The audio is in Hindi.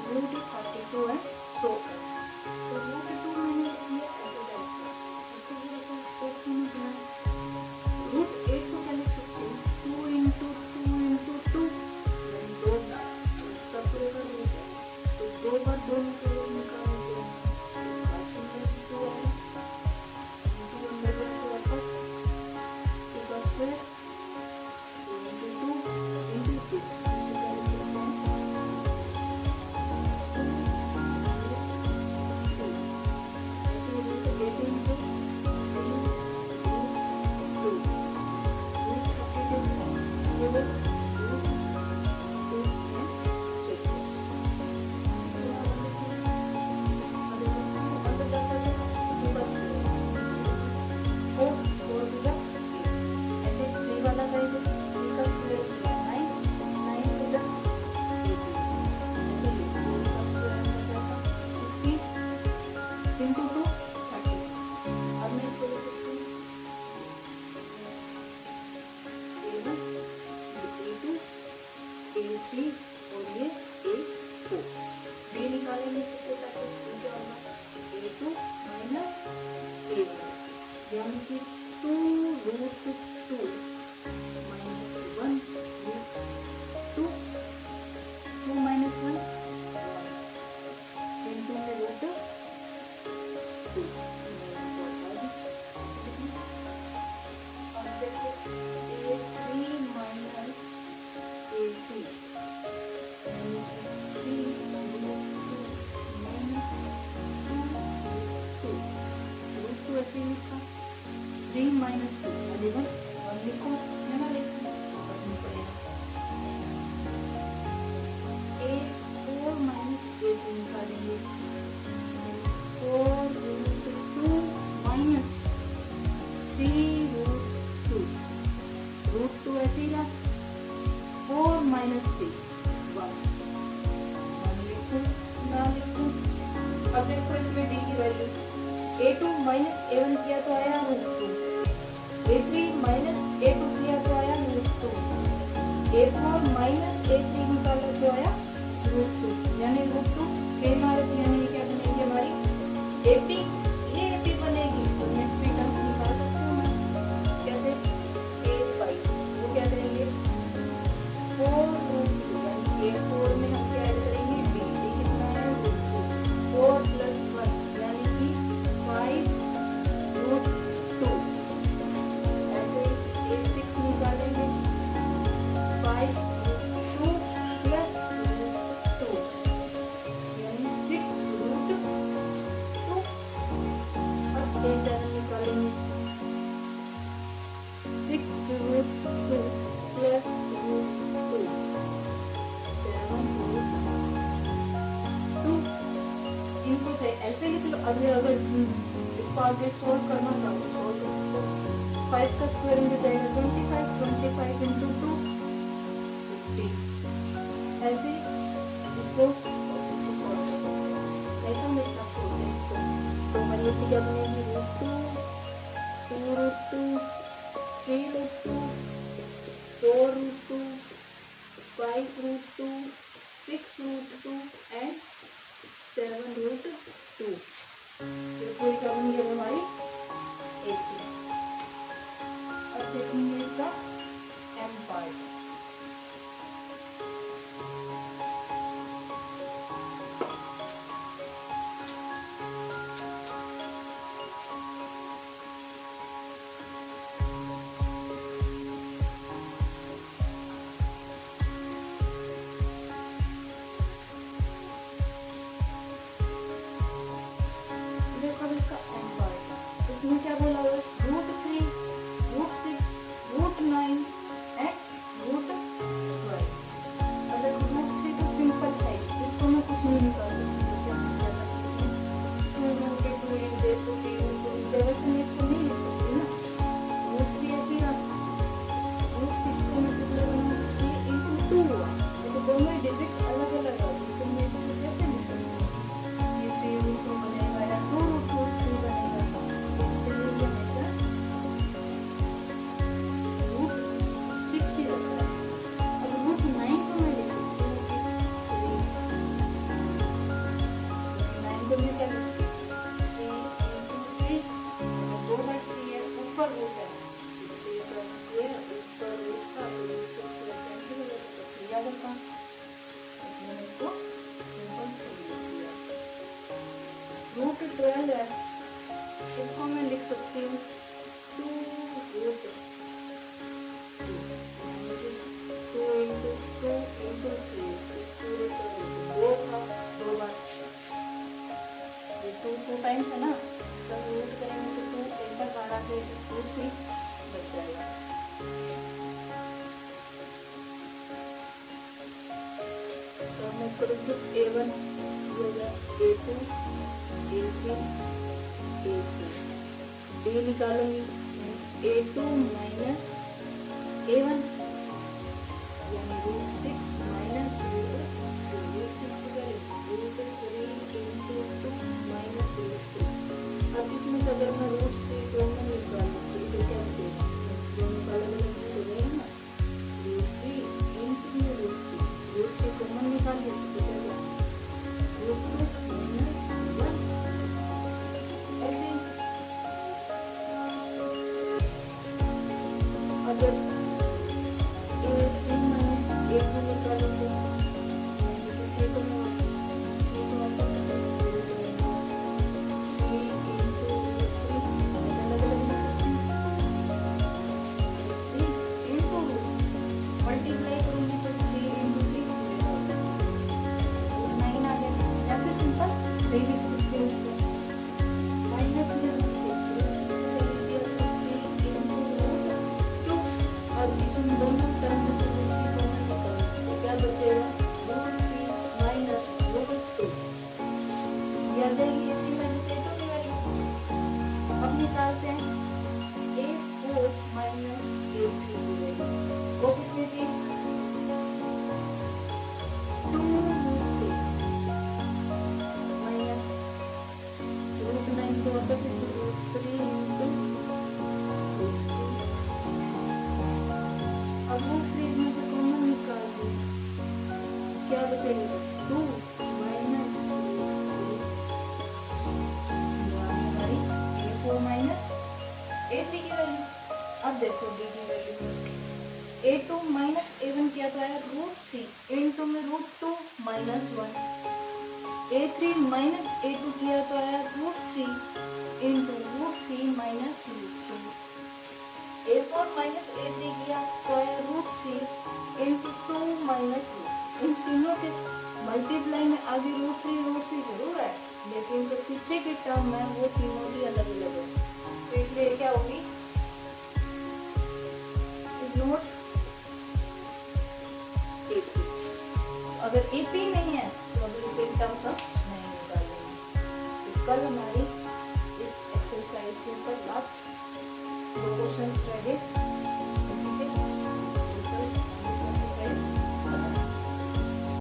√32 एंड सो तो √2 मैंने लिख लिया ऐसे कैसे, इसको थोड़ा सा शॉर्ट क्यों नहीं किया। √8 को क्या लिख सकते हैं, 2 इंटू 2 इंटू 2 यानी 2 उसका पूरे का रूट है, तो 2 बार 2 निकालोगे तो 2 है इंटू 1/2 वापस 2 का स्क्वायर 2 इंटू 2 इंटू 2 इसको क्या लिख सकते हैं, ऐसे ही रूट 8 इंटू 3 √2 ये वो A3 और ये A4 B निकालेंगे पीछे तक तो क्या होगा A2 माइनस A1 यानी कि 2√2 माइनस 1 √2 2 माइनस 1 इंटू में √2 अब देखो A3 माइनस A2 ऐसे लिखा 3 माइनस 2 1 लिखो है ना, लिखो पड़ेगा A4 माइनस A2 निकालेंगे 4√2 माइनस 3√2 √2 ऐसे ही रहा 4 माइनस 3 1 लिखो ना लिखो। अब देखो इसमें d की वैल्यू A2 माइनस A1 किया तो आया √2, A3 माइनस A2 किया तो आया √2, A4 माइनस A3 निकाला तो आया √2 यानी √2 सेम आ रही यानी क्या बनेगी हमारी AP, ये AP बनेगी तो नेक्स्ट टर्म्स निकाल सकते हो मैं कैसे A5 वो क्या करेंगे 4√2 यानी A4 में हम क्या ऐड करेंगे B कितना है √2 4 प्लस 1 यानी कि 5√2 ऐसे A6 निकालेंगे 5√2 प्लस √2 यानी 6√2 अब A7 निकालेंगे 6√2 प्लस √2 7√2 इनको चाहिए ऐसे लिख लो। अभी अगर इसको आगे सोल्व करना चाहो सोल्व कर सकते हो 5 का स्क्वायर में जाएगा 25 इंटू 2 50 ऐसे इसको सोल्व कर सकते हो ऐसा मिलता सोल्व इसको तो हमारी ये क्या बनेगी √2 2√2 3√2 4√2 5√2 6√2 एंड 7√2 ये पूरी क्या बन गई हमारी 80। अब देखेंगे इसका m पार्ट रूट 12 है, इसको मैं लिख सकती हूँ 2 रूट 2 इंटू 2 इंटू 3, इस पूरे का दो था, दो बार ये 2 टाइम्स है ना, इसका रूट करेंगे तो 2 एक बार 12 से रूट 3 बच जाएगा। तो मैं इसको लिख दूँ A1 हो गया, A2 A3 A3, ये निकालूंगी A2 माइनस A1 यानी रूट 6 माइनस रूट 6 को क्या लिखूं, रूट 3 इंटू 2 माइनस रूट 2। अब इसमें से अगर मैं रूट 3 कॉमन निकालूं तो इसे क्या बचेगा, दोनों का अलग अलग रूट हो जाएगा ना, रूट 3 इंटू रूट 3 कॉमन निकाल लिया तो बचेगा रूट 2 माइनस 1। ऐसे अगर A3 माइनस A2 निकालेंगे तो मल्टीप्लाई करूंगी तो 3 इंटू 3 9 आ गया, या फिर सिंपल 3 लिख सकते हो इसको, माइनस में रूट 6 और इसमें दोनों टर्म में से रूट 3 कॉमन निकालो तो क्या बचेगा, रूट 3 माइनस रूट 2, ये आ जाएगी A3 माइनस A2 की वैल्यू। अब निकालते हैं A4 माइनस A3 की वैल्यू, वो कितनी थी 2 रूट 3 माइनस रूट 9 को वापस रूट 3 इंटू रूट 3। अब रूट 3 में से कॉमन निकाल दो, क्या बचेगा 2 माइनस हमारी A4 माइनस A3 की वैल्यू। अब देखो D की वैल्यू, A2 माइनस A1 किया तो आया रूट 3 इंटू में root 2 minus 1, A3 minus A2 किया तो आया root 3 into root 3 minus root 2, A4 minus A3 किया तो आया रूट 3 इंटू 2 माइनस रूट। इन तीनों के मल्टीप्लाई में आगे रूट 3 जरूर है, लेकिन जो पीछे की टर्म है वो तीनों ही अलग अलग है, तो इसलिए क्या होगी इज नॉट AP। अगर AP नहीं है तो अभी कोई टर्म सब नहीं निकालेंगे। तो कल हमारी इस एक्सरसाइज के ऊपर लास्ट 2 क्वेश्चंस रह गए।